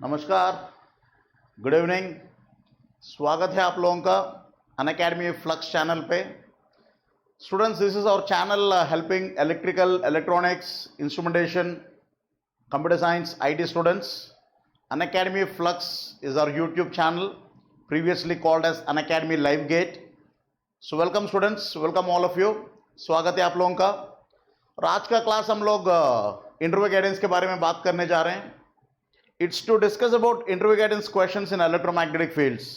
नमस्कार, good evening. स्वागत है आप लोगों का अनअकैडमी फ्लक्स चैनल पे। Students, this is our channel helping electrical, electronics, instrumentation, computer science, IT students. Unacademy Flux is our YouTube channel, previously called as Unacademy Livegate. So welcome students, welcome all of you. स्वागत है आप लोगों का। और आज का class हम लोग इंटरव्यू गाइडेंस के बारे में बात करने जा रहे हैं। It's to discuss about interview guidance questions in electromagnetic fields.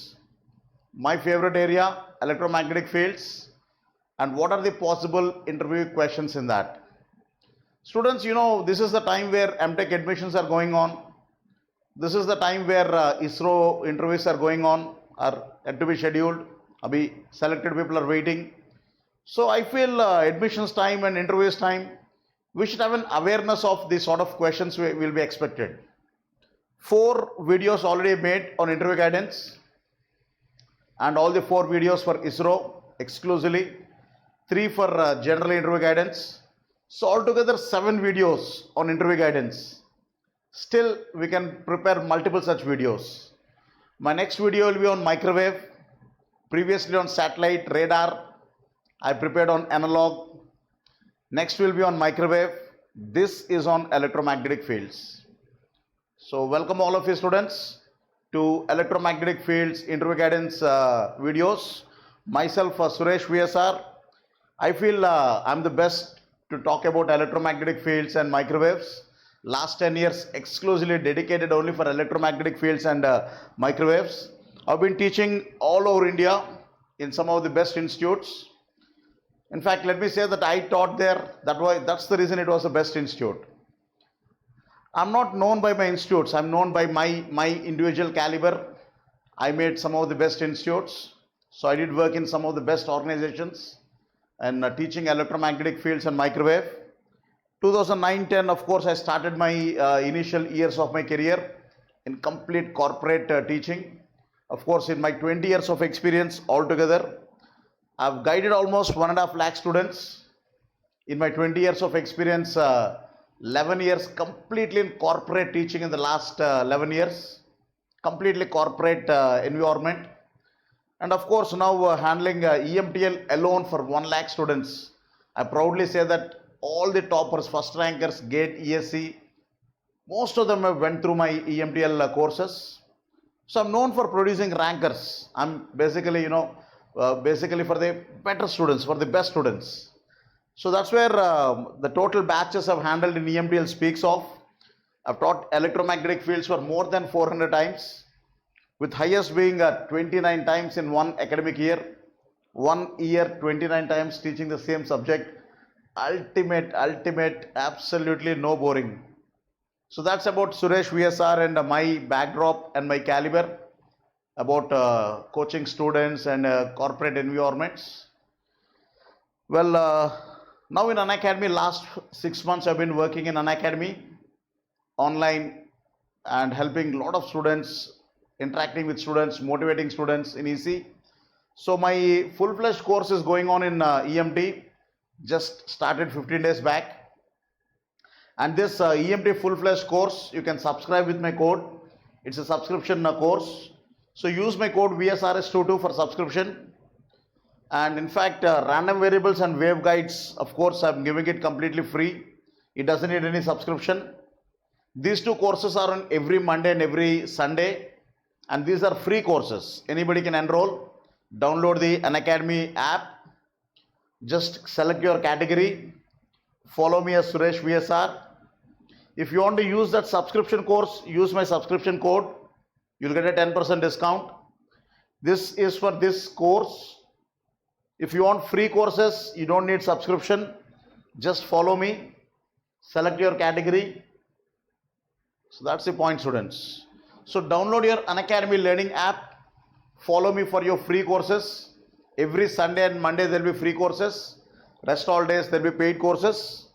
My favorite area, electromagnetic fields, and what are the possible interview questions in that. Students, you know, this is the time where MTech admissions are going on. This is the time where ISRO interviews are going on, are yet to be scheduled. Abhi selected people are waiting. So I feel admissions time and interviews time, we should have an awareness of the sort of questions we will be expected. 4 videos already made on interview guidance, and all the 4 videos for ISRO exclusively, 3 for general interview guidance. So altogether 7 videos on interview guidance. Still we can prepare multiple such videos. My next video will be on microwave, previously on satellite, radar. I prepared on analog. Next will be on microwave. This is on electromagnetic fields. So welcome all of you students to electromagnetic fields interview guidance videos. Myself Suresh VSR. I feel I'm the best to talk about electromagnetic fields and microwaves. Last 10 years exclusively dedicated only for electromagnetic fields and microwaves. I've been teaching all over India in some of the best institutes. In fact, let me say that I taught there. That's the reason it was the best institute. I'm not known by my institutes. I'm known by my individual caliber. I made some of the best institutes. So I did work in some of the best organizations and teaching electromagnetic fields and microwave. 2009-10, of course, I started my initial years of my career in complete corporate teaching. Of course, in my 20 years of experience altogether, I've guided almost 1.5 lakh students. In my 20 years of experience, 11 years completely in corporate teaching in the last 11 years, completely corporate environment. And of course now handling EMTL alone for 1 lakh students. I proudly say that all the toppers, first rankers, GATE, ESC, most of them have went through my EMTL courses. So I'm known for producing rankers. I'm basically, basically for the better students, for the best students. So that's where the total batches I've handled in EMTL speaks of. I've taught electromagnetic fields for more than 400 times, with highest being 29 times in one academic year. 1 year, 29 times teaching the same subject. Ultimate, absolutely no boring. So that's about Suresh VSR and my backdrop and my caliber about coaching students and corporate environments. Well, now in Unacademy, last 6 months I've been working in Unacademy online and helping a lot of students, interacting with students, motivating students in EC. So my full-fledged course is going on in EMT, just started 15 days back. And this EMT full-fledged course, you can subscribe with my code. It's a subscription course. So use my code VSRS22 for subscription. And in fact, random variables and waveguides, of course, I'm giving it completely free. It doesn't need any subscription. These 2 courses are on every Monday and every Sunday. And these are free courses. Anybody can enroll. Download the Unacademy app. Just select your category. Follow me as Suresh VSR. If you want to use that subscription course, use my subscription code. You'll get a 10% discount. This is for this course. If you want free courses, you don't need subscription. Just follow me. Select your category. So that's the point, students. So download your Unacademy Learning app. Follow me for your free courses. Every Sunday and Monday there will be free courses. Rest all days there will be paid courses.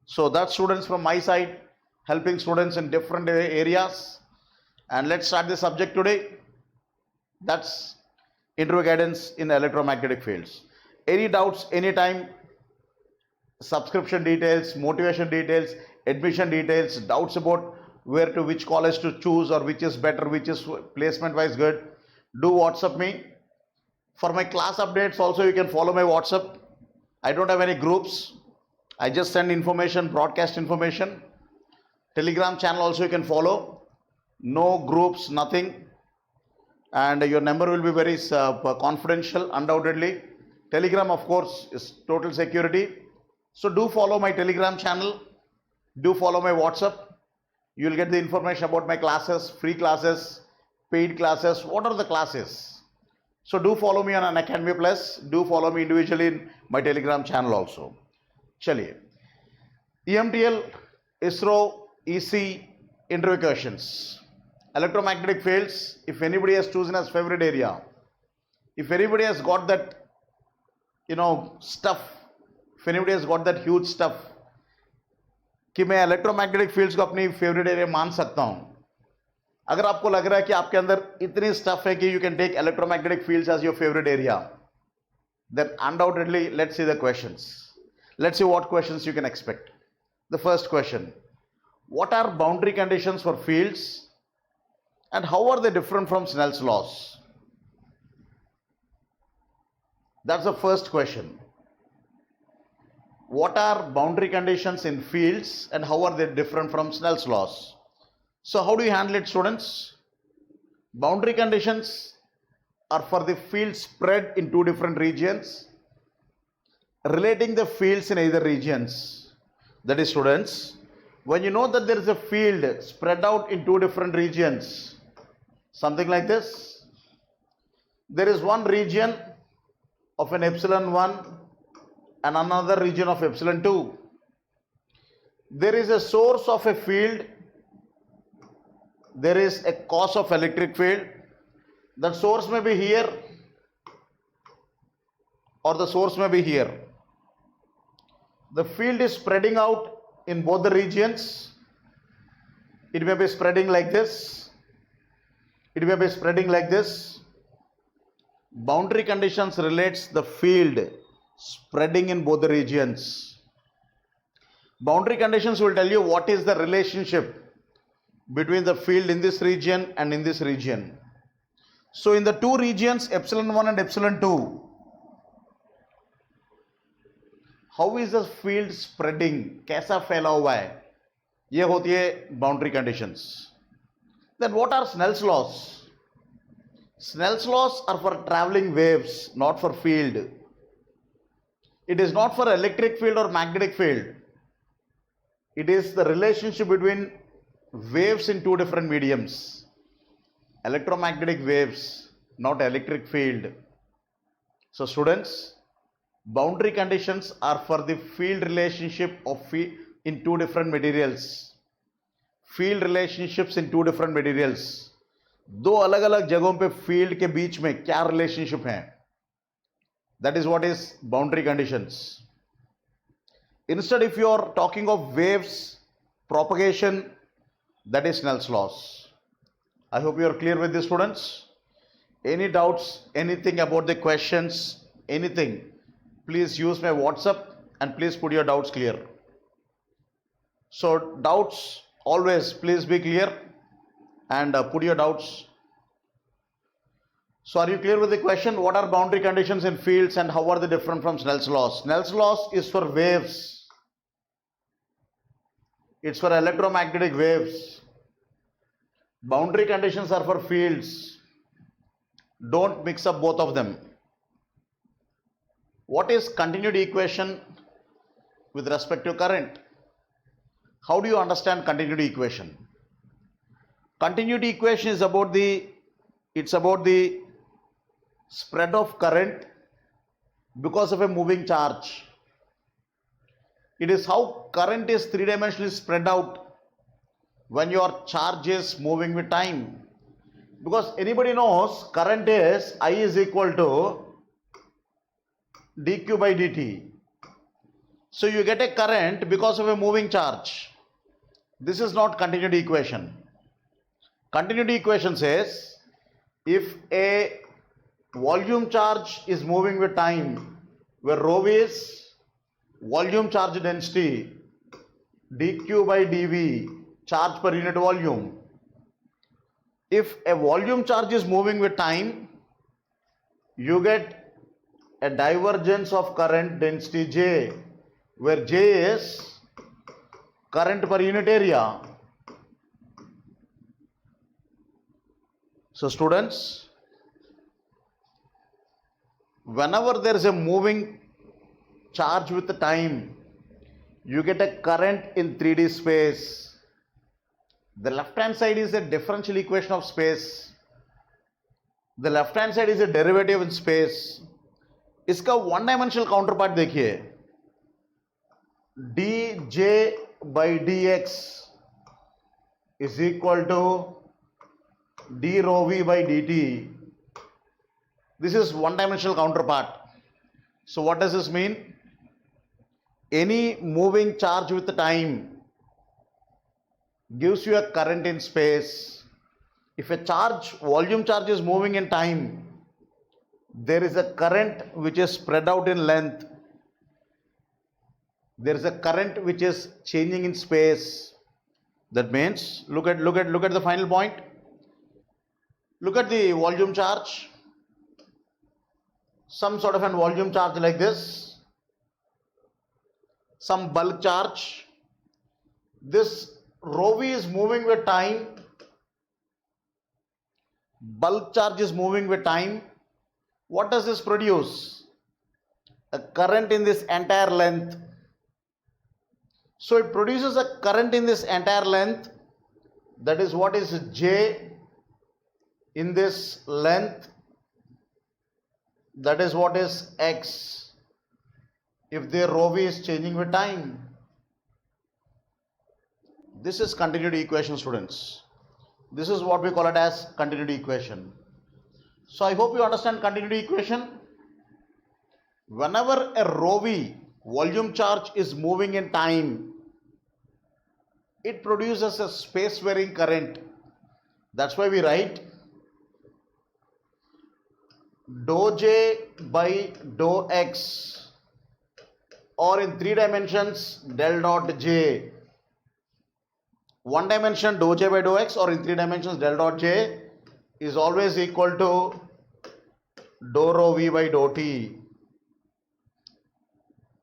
So that's students from my side, helping students in different areas. And let's start the subject today. That's interview guidance in electromagnetic fields. Any doubts, anytime, subscription details, motivation details, admission details, doubts about where to which college to choose, or which is better, which is placement wise good, do WhatsApp me. For my class updates also you can follow my WhatsApp. I don't have any groups. I just send information, broadcast information. Telegram channel also you can follow. No groups, nothing. And your number will be very confidential, undoubtedly. Telegram, of course, is total security. So do follow my Telegram channel. Do follow my WhatsApp. You will get the information about my classes, free classes, paid classes, what are the classes. So do follow me on Unacademy Plus. Do follow me individually in my Telegram channel also. Chaliye. EMTL, ISRO, EC, interview questions. Electromagnetic fields, if anybody has chosen as favorite area, if anybody has got that, stuff, if anybody has got that huge stuff, कि मैं electromagnetic fields को अपनी favourite area मान सकता हूं, अगर आपको लग रहा है कि आपके अंदर इतनी स्टफ है कि you can take electromagnetic fields as your favourite area, then undoubtedly let's see the questions. Let's see what questions you can expect. The first question: what are boundary conditions for fields and how are they different from Snell's laws? That's the first question. What are boundary conditions in fields and how are they different from Snell's laws? So how do you handle it, students? Boundary conditions are for the field spread in two different regions, relating the fields in either regions. That is, students, when you know that there is a field spread out in two different regions, something like this, there is one region of an epsilon 1 and another region of epsilon 2. There is a source of a field, there is a cause of electric field. That source may be here or the source may be here. The field is spreading out in both the regions. It may be spreading like this, it may be spreading like this. Boundary conditions relates the field spreading in both the regions. Boundary conditions will tell you what is the relationship between the field in this region and in this region. So in the two regions, epsilon 1 and epsilon 2, how is the field spreading? कैसा फैला हुआ है? ये होती है boundary conditions. Then what are Snell's laws? Snell's laws are for traveling waves, not for field. It is not for electric field or magnetic field. It is the relationship between waves in two different mediums. Electromagnetic waves, not electric field. So students, boundary conditions are for the field relationship of in two different materials. Field relationships in two different materials. दो अलग अलग जगहों पे field के बीच में क्या relationship है, that is what is boundary conditions. Instead, if you are talking of waves, propagation, that is Snell's laws. I hope you are clear with this, students. Any doubts, anything about the questions, anything, please use my WhatsApp and please put your doubts clear. So doubts always please be clear and put your doubts. So are you clear with the question? What are boundary conditions in fields and how are they different from Snell's laws? Snell's laws is for waves. It's for electromagnetic waves. Boundary conditions are for fields. Don't mix up both of them. What is continuity equation with respect to current? How do you understand continuity equation? Continuity equation is about the spread of current because of a moving charge. It is how current is three-dimensionally spread out when your charge is moving with time. Because anybody knows current is I is equal to dq by dt. So you get a current because of a moving charge. This is not continuity equation. Continuity equation says if a volume charge is moving with time, where rho is volume charge density, dq by dv charge per unit volume. If a volume charge is moving with time, you get a divergence of current density J, where J is current per unit area. So students, whenever there is a moving charge with the time, you get a current in 3D space. The left hand side is a differential equation of space. The left hand side is a derivative in space. इसका one dimensional counter part देखिए, dj by dx is equal to d rho v by dt. This is one dimensional counterpart. So what does this mean? Any moving charge with time gives you a current in space. If a volume charge is moving in time, there is a current which is spread out in length. There is a current which is changing in space. That means, look at the final point. Look at the volume charge. Some sort of a volume charge like this. Some bulk charge. This rho v is moving with time. Bulk charge is moving with time. What does this produce? A current in this entire length. So it produces a current in this entire length. That is what is J in this length. That is what is X if the rho v is changing with time. This is continuity equation, students. This is what we call it as continuity equation. So I hope you understand continuity equation. Whenever a rho v volume charge is moving in time, it produces a space varying current. That's why we write dou j by dou x, or in 3 dimensions del dot j. One dimension dou j by dou x, or in 3 dimensions del dot j, is always equal to dou rho v by dou t.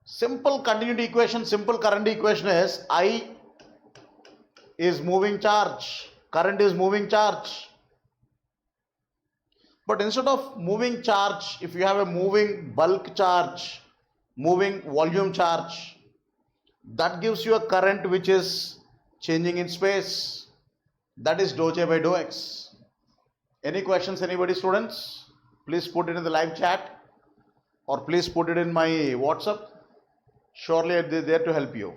Simple continuity equation, simple current equation is I is moving charge, current is moving charge. But instead of moving charge, if you have a moving bulk charge, moving volume charge, that gives you a current which is changing in space. That is dou j by dou x. Any questions, anybody, students? Please put it in the live chat, or please put it in my WhatsApp. Surely they're there to help you.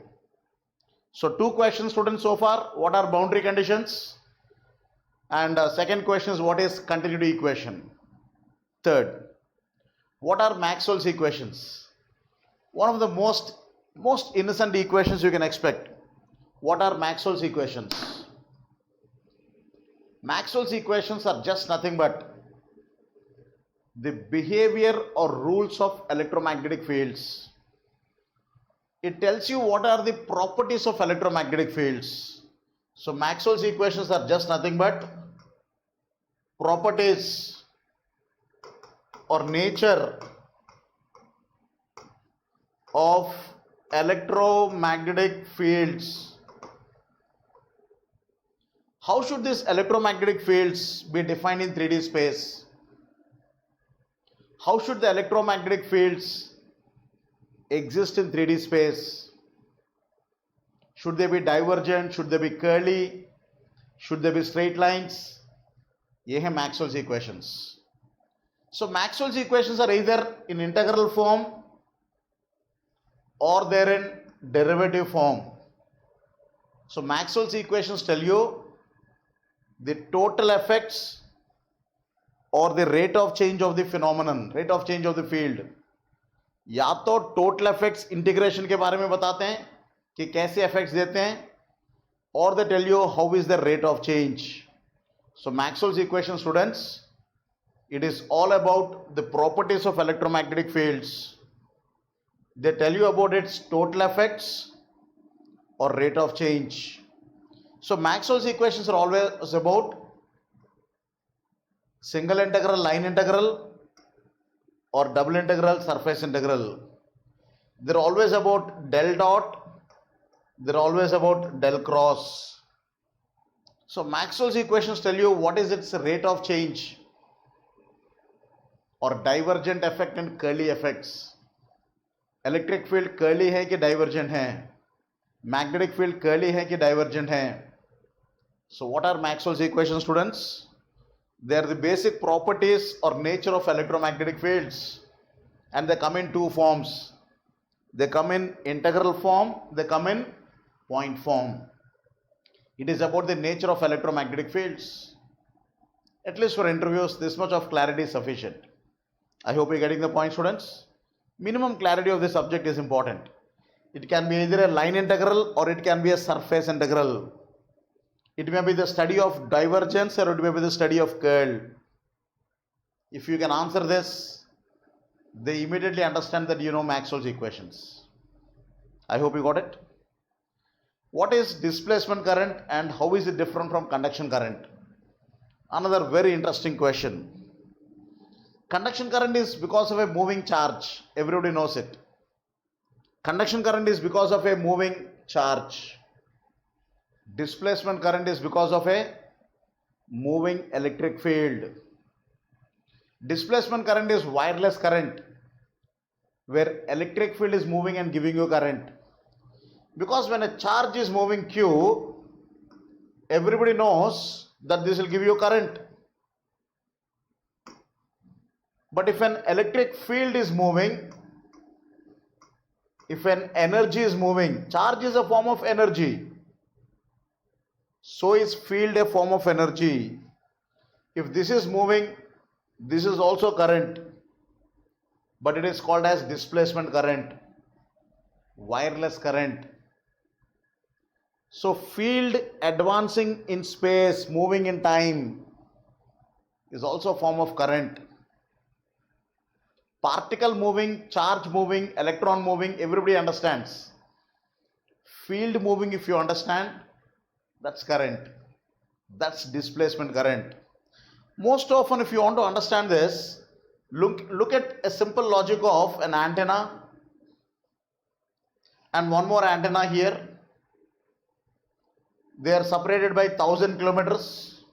So 2 questions, students, so far. What are boundary conditions? And second question is, what is continuity equation? Third, what are Maxwell's equations? One of the most innocent equations you can expect. What are Maxwell's equations? Maxwell's equations are just nothing but the behavior or rules of electromagnetic fields. It tells you what are the properties of electromagnetic fields. So Maxwell's equations are just nothing but properties or nature of electromagnetic fields. How should these electromagnetic fields be defined in 3D space? How should the electromagnetic fields exist in 3D space? Should they be divergent? Should they be curly? Should they be straight lines? ये है Maxwell's equations. So Maxwell's equations are either in integral form or they're in derivative form. So Maxwell's equations tell you the total effects or the rate of change of the phenomenon, rate of change of the field. या तो total effects integration के बारे में बताते हैं कि कैसे effects देते हैं, और they tell you how is the rate of change. So Maxwell's equation, students, it is all about the properties of electromagnetic fields. They tell you about its total effects or rate of change. So Maxwell's equations are always about single integral, line integral, or double integral, surface integral. They're always about del dot, they're always about del cross. So Maxwell's equations tell you what is its rate of change or divergent effect and curly effects. Electric field curly है कि divergent है, magnetic field curly है कि divergent है. So what are Maxwell's equations, students? They are the basic properties or nature of electromagnetic fields, and they come in two forms. They come in integral form, they come in point form. It is about the nature of electromagnetic fields. At least for interviews, this much of clarity is sufficient. I hope you're getting the point, students. Minimum clarity of the subject is important. It can be either a line integral or it can be a surface integral. It may be the study of divergence or it may be the study of curl. If you can answer this, they immediately understand that you know Maxwell's equations. I hope you got it. What is displacement current and how is it different from conduction current? Another very interesting question. Conduction current is because of a moving charge. Everybody knows it. Conduction current is because of a moving charge. Displacement current is because of a moving electric field. Displacement current is wireless current, where electric field is moving and giving you current. Because when a charge is moving Q, everybody knows that this will give you current. But if an electric field is moving, if an energy is moving, charge is a form of energy. So is field a form of energy. If this is moving, this is also current, but it is called as displacement current, wireless current. So field advancing in space, moving in time, is also a form of current. Particle moving, charge moving, electron moving, everybody understands. Field moving, if you understand, that's current. That's displacement current. Most often, if you want to understand this, look at a simple logic of an antenna and one more antenna here. They are separated by 1000 kilometers.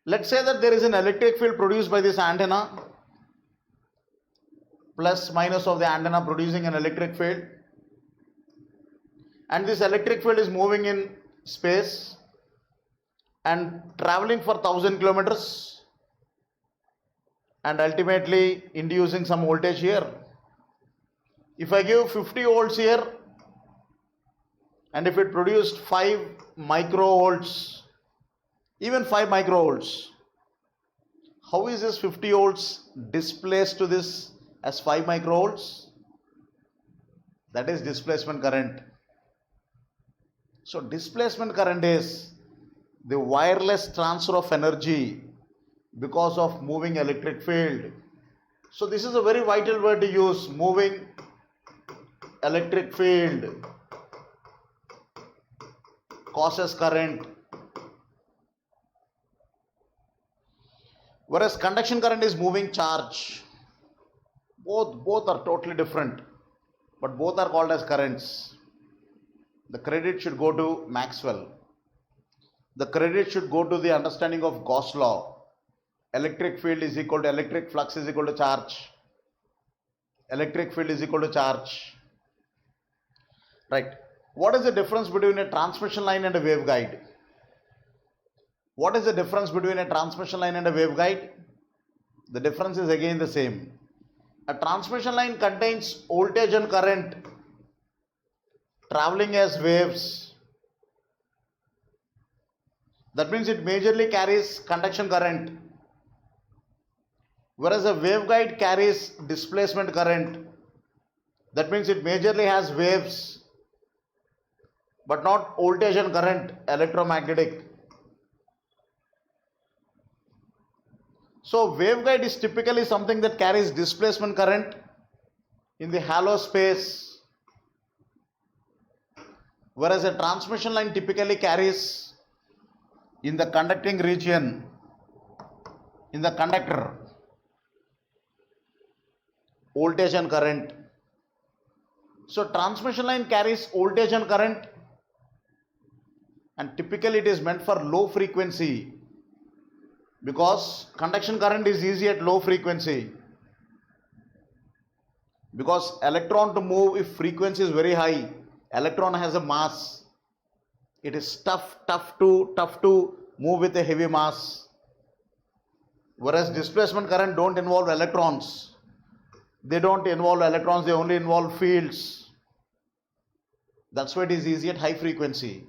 Let's say that there is an electric field produced by this antenna, plus minus of the antenna producing an electric field, and this electric field is moving in space and traveling for 1000 kilometers and ultimately inducing some voltage here. If I give 50 volts here and if it produced 5 microvolts, even 5 microvolts, how is this 50 volts displaced to this as 5 microvolts? That is displacement current. So displacement current is the wireless transfer of energy because of moving electric field. So this is a very vital word to use, moving electric field causes current. Whereas conduction current is moving charge. Both are totally different, but both are called as currents. The credit should go to Maxwell. The credit should go to the understanding of Gauss law. Electric field is equal to electric flux is equal to charge. Electric field is equal to charge. Right. What is the difference between a transmission line and a waveguide? What is the difference between a transmission line and a waveguide? The difference is again the same. A transmission line contains voltage and current traveling as waves. That means it majorly carries conduction current. Whereas a waveguide carries displacement current. That means it majorly has waves, but not voltage and current, electromagnetic. So waveguide is typically something that carries displacement current in the hollow space. whereas a transmission line typically carries in the conducting region, in the conductor, voltage and current. So transmission line carries voltage and current, and typically it is meant for low frequency, because conduction current is easy at low frequency. Because electron to move, if frequency is very high, electron has a mass. It is tough to move with a heavy mass. Whereas displacement current don't involve electrons. They don't involve electrons, they only involve fields. That's why it is easy at high frequency.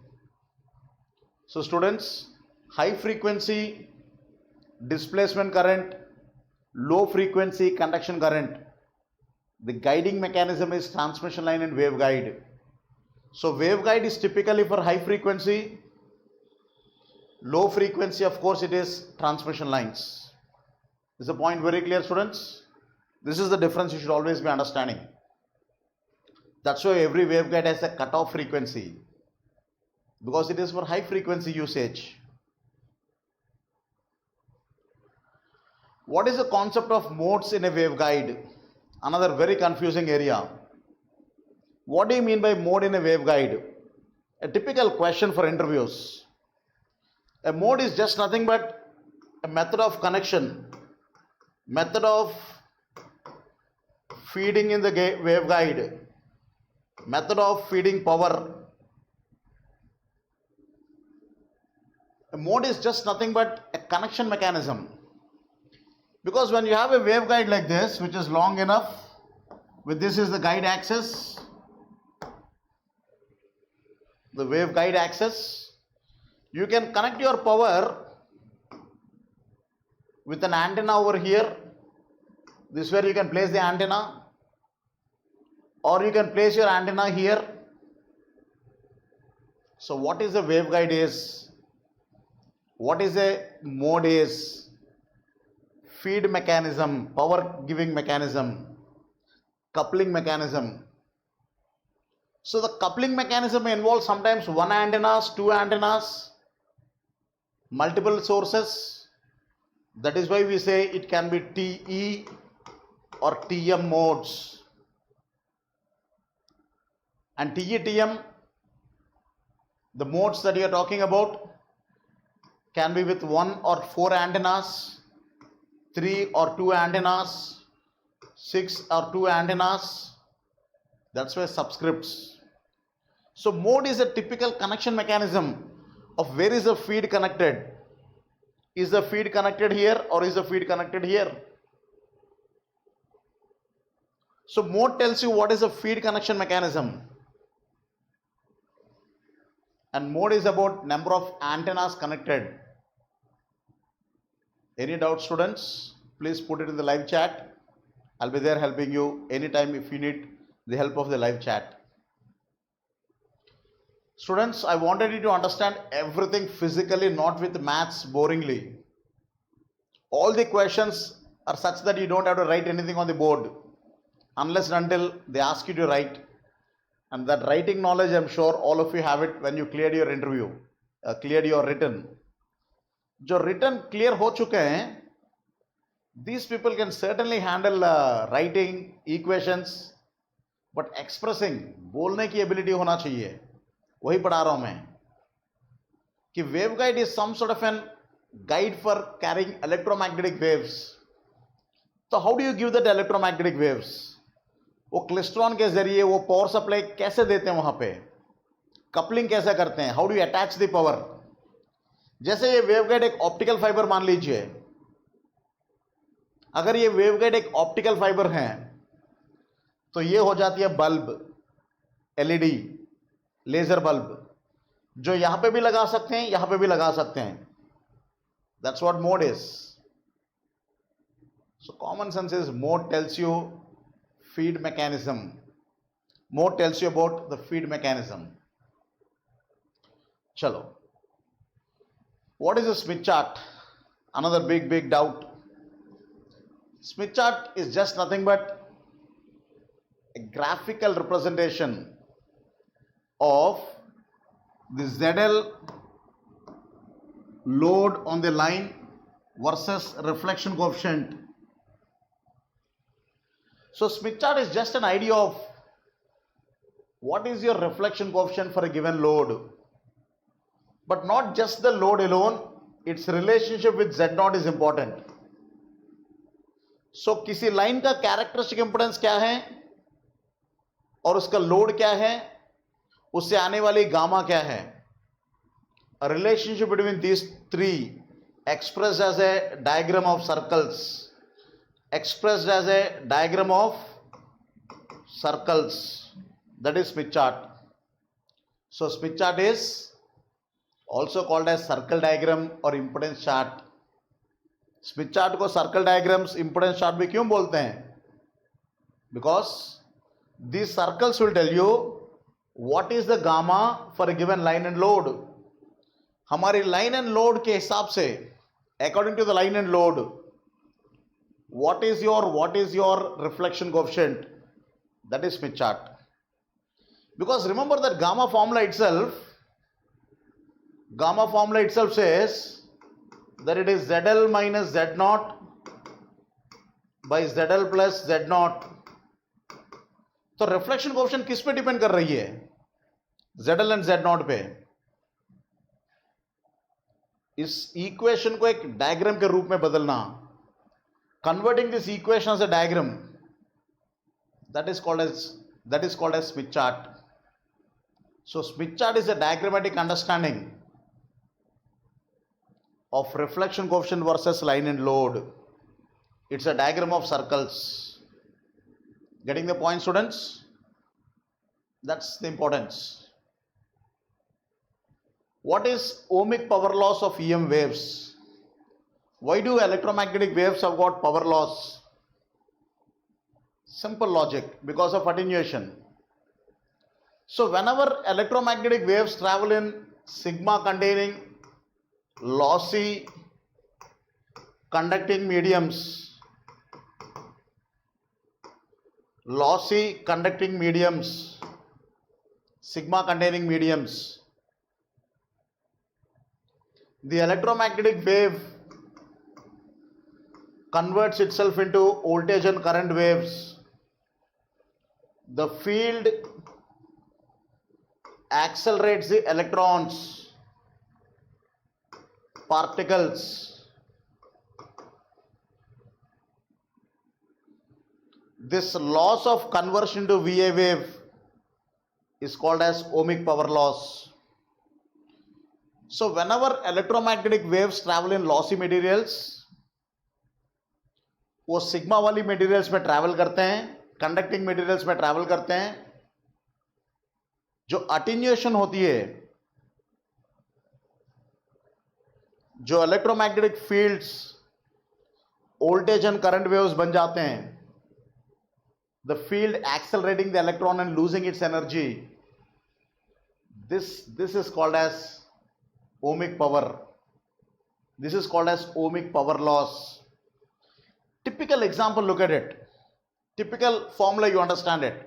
So students, high frequency displacement current, low frequency conduction current. The guiding mechanism is transmission line and waveguide. So waveguide is typically for high frequency. Low frequency, of course, it is transmission lines. Is the point very clear, students? This is the difference you should always be understanding. That's why every waveguide has a cutoff frequency, because it is for high frequency usage. What is the concept of modes in a waveguide? Another very confusing area. What do you mean by mode in a waveguide? A typical question for interviews. A mode is just nothing but a method of connection, method of feeding in the waveguide, method of feeding power. A mode is just nothing but a connection mechanism. Because when you have a waveguide like this, which is long enough, with this is the guide axis, the waveguide axis, you can connect your power with an antenna over here. This is where you can place the antenna, or you can place your antenna here. So what is a waveguide is? What is a mode is? Feed mechanism, power giving mechanism, coupling mechanism. So the coupling mechanism may involve sometimes one antennas, two antennas, multiple sources. That is why we say it can be TE or TM modes. And TE, TM, the modes that you are talking about can be with one or four antennas, 3 or 2 antennas, 6 or 2 antennas. That's why subscripts. So mode is a typical connection mechanism of where is the feed connected. Is the feed connected here or is the feed connected here? So mode tells you what is a feed connection mechanism. And mode is about number of antennas connected. Any doubt, students? Please put it in the live chat. I'll be there helping you anytime if you need the help of the live chat. Students, I wanted you to understand everything physically, not with maths boringly. All the questions are such that you don't have to write anything on the board unless and until they ask you to write. And that writing knowledge, I'm sure all of you have it when you cleared your interview, cleared your written. जो return clear हो चुके हैं, these people can certainly handle writing equations, but expressing, बोलने की ability होना चाहिए. वही पढ़ा रहा हूं मैं कि waveguide is some sort of an guide for carrying electromagnetic waves. तो how do you give that electromagnetic waves? वो क्लेस्ट्रॉन के जरिए वो पावर सप्लाई कैसे देते हैं, वहां पे कपलिंग कैसे करते हैं, how do you attach the power. जैसे ये वेवगाइड एक ऑप्टिकल फाइबर मान लीजिए, अगर ये वेवगाइड एक ऑप्टिकल फाइबर है तो ये हो जाती है बल्ब, एलईडी, लेजर बल्ब, जो यहां पे भी लगा सकते हैं, यहां पे भी लगा सकते हैं. That's what mode is. So common sense is mode tells you feed mechanism. Mode tells you about the feed mechanism. Chalo. What is a Smith chart? Another big doubt. Smith chart is just nothing but a graphical representation of the ZL load on the line versus reflection coefficient. So Smith chart is just an idea of what is your reflection coefficient for a given load, but not just the load alone, its relationship with Z0 is important. So किसी line का characteristic impedance क्या है और उसका load क्या है, उससे आने वाली गामा क्या है. A relationship between these three expressed as a diagram of circles, expressed as a diagram of circles, that is Smith chart. So Smith chart is also called as circle diagram or impedance chart. Smith chart को circle diagrams, impedance chart भी क्यों बोलते हैं? Because these circles will tell you what is the gamma for a given line and load. हमारी line and load के हिसाब से, according to the line and load, what is your reflection coefficient, that is Smith chart. Because remember that gamma formula itself says that it is ZL minus Z0 by ZL plus Z0. तो reflection coefficient किस पे depend कर रही है? ZL and Z0 पे. इस equation को एक डायग्राम के रूप में बदलना, converting this equation as a diagram, that is called as Smith chart. So Smith chart is a diagrammatic understanding of reflection coefficient versus line and load. It's a diagram of circles. Getting the point, students? That's the importance. What is ohmic power loss of EM waves? Why do electromagnetic waves have got power loss? Simple logic, because of attenuation. So whenever electromagnetic waves travel in sigma containing lossy conducting mediums, sigma containing mediums, the electromagnetic wave converts itself into voltage and current waves. The field accelerates the electrons, particles. This loss of conversion to VA wave is called as ohmic power loss. So whenever electromagnetic waves travel in lossy materials, वो sigma वाली materials में travel करते हैं, conducting materials में travel करते हैं. जो attenuation होती है, जो electromagnetic fields voltage and current waves बन जाते हैं, the field accelerating the electron and losing its energy, this is called as ohmic power. This is called as ohmic power loss. Typical example, look at it. Typical formula, you understand it.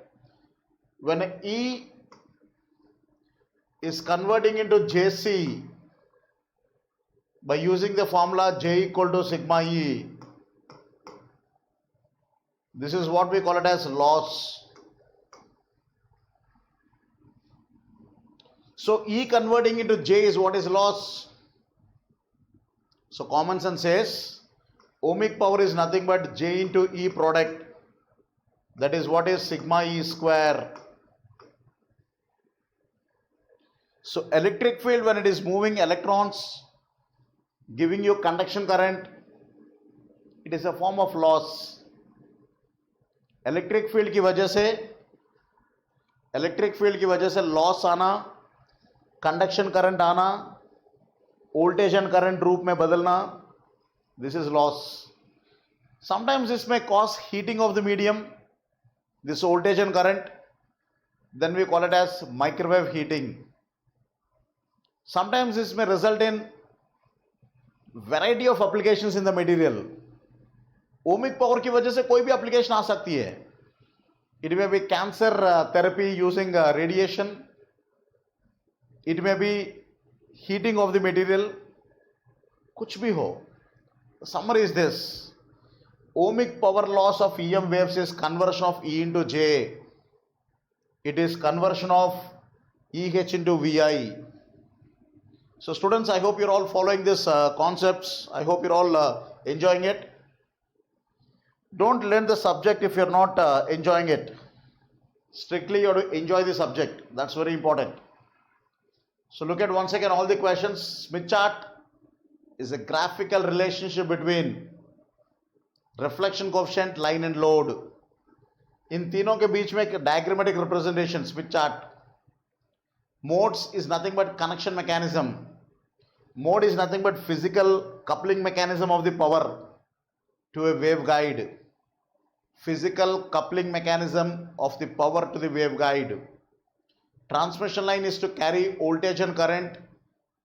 When E is converting into JC by using the formula J equal to sigma E, this is what we call it as loss. So E converting into J is what is loss. So common sense says ohmic power is nothing but J into E product. That is what is sigma E square. So electric field, when it is moving electrons, giving you conduction current, it is a form of loss. Electric field की वजह से loss आना, conduction current आना, voltage and current रूप में बदलना, this is loss. Sometimes इसमें cause heating of the medium, this voltage and current, then we call it as microwave heating. Sometimes इसमें result in variety of applications in the material. Ohmic power की वजह से कोई भी application आ सकती है. It may be cancer therapy using radiation, it may be heating of the material, कुछ भी हो. The summary is this: ohmic power loss of EM waves is conversion of E into J. It is conversion of EH into VI. So students, I hope you're all following this concepts. I hope you're all enjoying it. Don't learn the subject if you're not enjoying it. Strictly you have to enjoy the subject. That's very important. So look at once again all the questions. Smith chart is a graphical relationship between reflection coefficient, line and load. इन तीनों के बीच में एक diagrammatic representation, Smith chart. Modes is nothing but connection mechanism. Mode is nothing but physical coupling mechanism of the power to a waveguide. Physical coupling mechanism of the power to the waveguide. Transmission line is to carry voltage and current.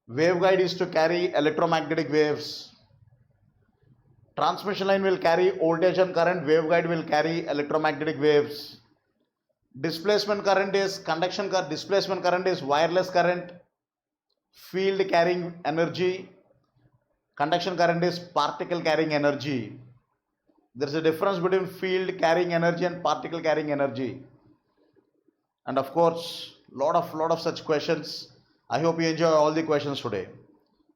Waveguide is to carry electromagnetic waves. Transmission line will carry voltage and current. Waveguide will carry electromagnetic waves. Displacement current is conduction current. Displacement current is wireless current. Field carrying energy. Conduction current is particle carrying energy. There is a difference between field carrying energy and particle carrying energy. And of course, lot of such questions. I hope you enjoy all the questions today.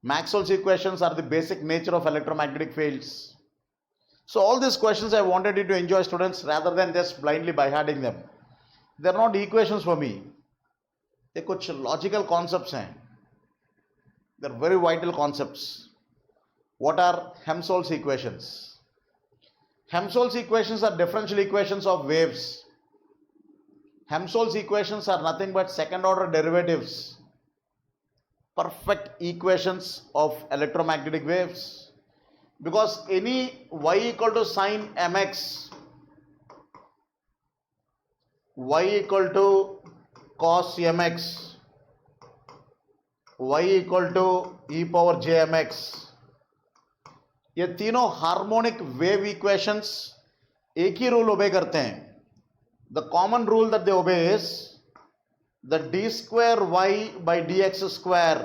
Maxwell's equations are the basic nature of electromagnetic fields. So all these questions I wanted you to enjoy, students, rather than just blindly by-hearting them. They are not equations for me. They कुछ logical concepts हैं. They are very vital concepts. What are Helmholtz equations? Helmholtz equations are differential equations of waves. Helmholtz equations are nothing but second order derivatives, perfect equations of electromagnetic waves. Because any y equal to sine mx, y equal to cos mx, y equal to e power jmx, ये तीनों harmonic wave equations एक ही rule obey करते हैं. The common rule that they obey is the d square y by d x square.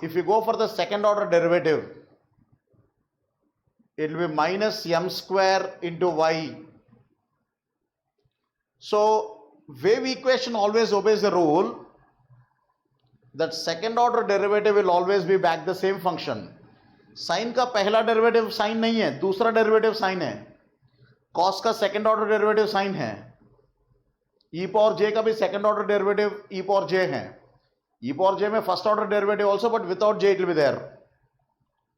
If you go for the second order derivative, it will be minus m square into y. So wave equation always obeys the rule that second order derivative will always be back the same function. Sine का पहला derivative sine नहीं है, दूसरा derivative sine है. Cos का second order derivative sine है. E power J का भी second order derivative E power J है. ई पावर जे में first order derivative also, but without J it will be there.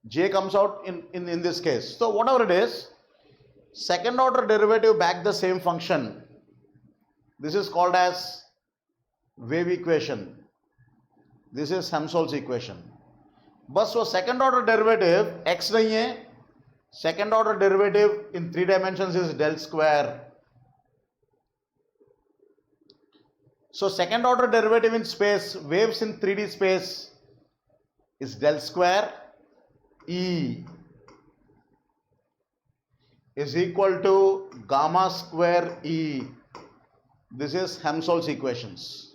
J comes out in this case. So whatever it is, second order derivative back the same function. This is called as wave equation. This is Helmholtz equation. बस वो second order derivative x नहीं है. Second order derivative in 3 dimensions is del square. So second order derivative in space, waves in 3D space, is del square E is equal to gamma square E. This is Helmholtz equations.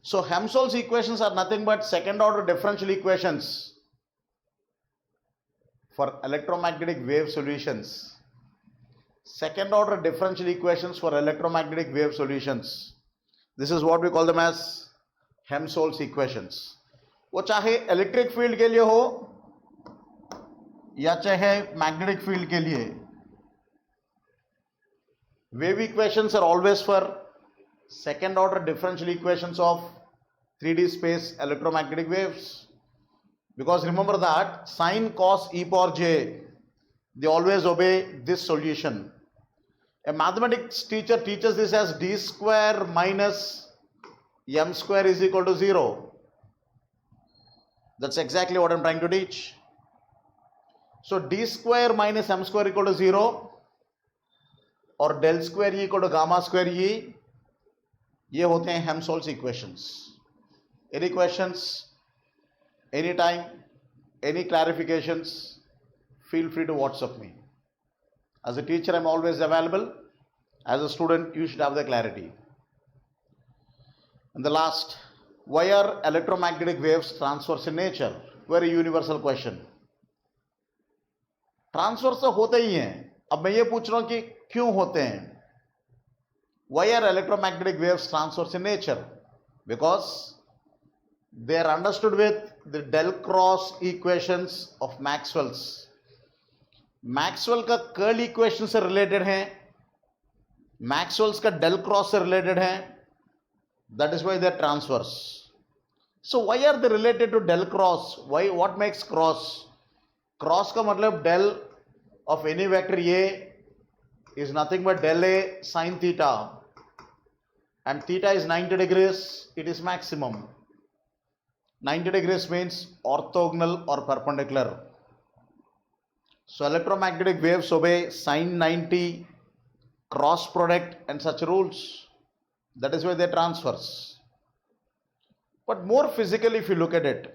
So Helmholtz equations are nothing but second order differential equations for electromagnetic wave solutions. Second order differential equations for electromagnetic wave solutions. This is what we call them as Helmholtz equations. वो चाहे electric field के लिए हो या चाहे magnetic field के लिए, wave equations are always for second order differential equations of 3D space electromagnetic waves. Because remember that sine, cos, e power j, they always obey this solution. A mathematics teacher teaches this as d square minus m square is equal to 0. That's exactly what I'm trying to teach. So d square minus m square equal to 0 और del square e equal to gamma square e, ये होते हैं Helmholtz equations. Any questions, any time, any clarifications, feel free to WhatsApp me. As a teacher, I'm always available. As a student, you should have the clarity. And the last, Why are electromagnetic waves transverse in nature? Very universal question. Transverse तो होते ही हैं. अब मैं ये पूछ रहा हूं कि क्यों होते हैं. Why are electromagnetic waves transverse in nature? Because they are understood with the del cross equations of Maxwell's. Maxwell का कर्ल इक्वेशन से रिलेटेड है, मैक्सवेल्स का डेल क्रॉस से रिलेटेड है. That is why they are transverse. So why are they related to del cross? Why, what makes cross? Cross का मतलब del of any vector A is nothing but del A sin theta, and theta is 90 degrees. It is maximum. 90 degrees means orthogonal or perpendicular. So electromagnetic waves obey sin 90, cross product and such rules. That is why they transverse. But more physically, if you look at it,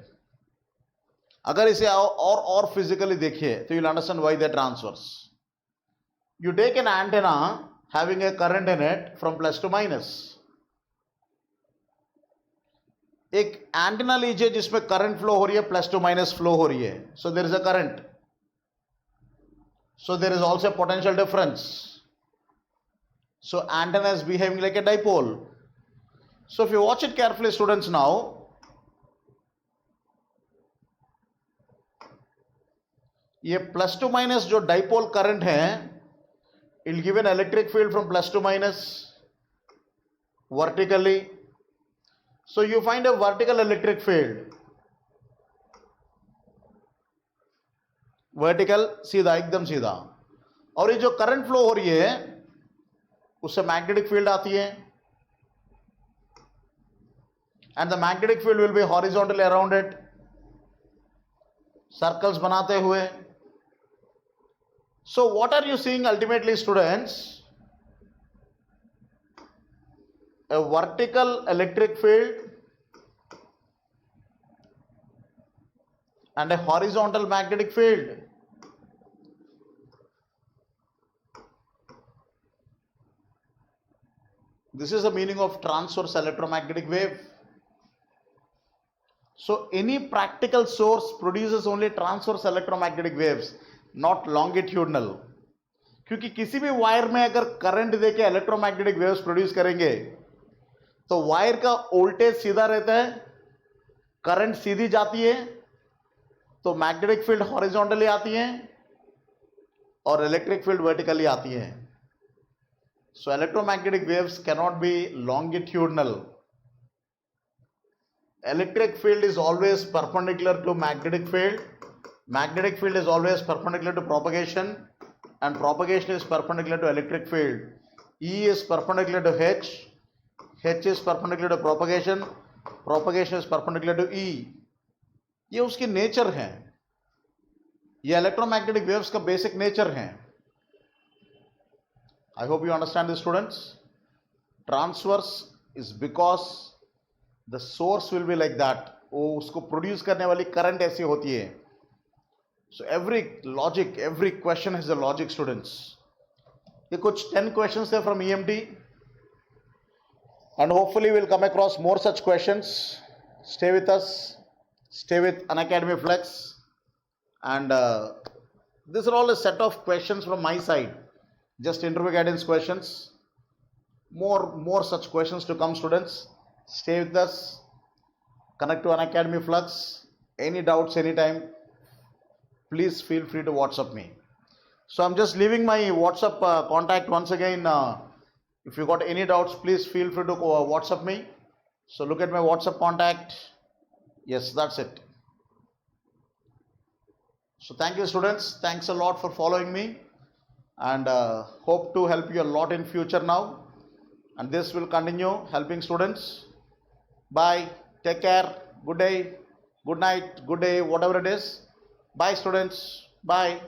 अगर इसे और physically देखिए तो you'll understand why they transverse. You take an antenna having a current in it from plus to minus. एक antenna लीजिए जिसमें current flow हो रही है, प्लस टू माइनस फ्लो हो रही है. So there is a current, so there is also a potential difference. So antenna is behaving like a dipole. So if you watch it carefully, students, now ये plus two minus जो dipole current है, it will give an electric field from plus to minus vertically. So you find a vertical electric field, vertical सीधा, एकदम सीधा. और ये जो current flow हो रही है उससे मैग्नेटिक फील्ड आती है, and the magnetic field will be horizontally around it, circles बनाते हुए. So what are you seeing ultimately, students? a vertical electric field and a horizontal magnetic field. This is the meaning of transverse electromagnetic wave. So any practical source produces only transverse electromagnetic waves, not longitudinal. क्योंकि किसी भी wire में अगर current देके electromagnetic waves produce करेंगे तो wire का voltage सीधा रहता है, करंट सीधी जाती है, तो मैग्नेटिक फील्ड हॉरिजॉन्टली आती है और इलेक्ट्रिक फील्ड वर्टिकली आती है. So electromagnetic waves can not be longitudinal. Electric field is always perpendicular to magnetic field. Magnetic field is always perpendicular to propagation, and propagation is perpendicular to electric field. E is perpendicular to H. H is perpendicular to propagation. Propagation is perpendicular to E. ये उसकी nature है, ये electromagnetic waves का basic nature है. I hope you understand this, students. Transverse is because the source will be like that. वो उसको produce करने वाली करंट ऐसी होती है. So every logic, every question has a logic, students. ये कुछ 10 क्वेश्चंस थे from EMT, and hopefully we'll come across more such questions. Stay with us, stay with Unacademy Flex, and these are all a set of questions from my side, just interview guidance questions. More such questions to come, students. Stay with us, connect to Unacademy Flux. Any doubts, anytime, please feel free to WhatsApp me. So I'm just leaving my WhatsApp contact once again. If you got any doubts, please feel free to WhatsApp me. So look at my WhatsApp contact. Yes, that's it. So thank you, students. Thanks a lot for following me, and hope to help you a lot in future now. And this will continue helping students. Bye. Take care. Good day. Good night. Good day. Whatever it is. Bye, students. Bye.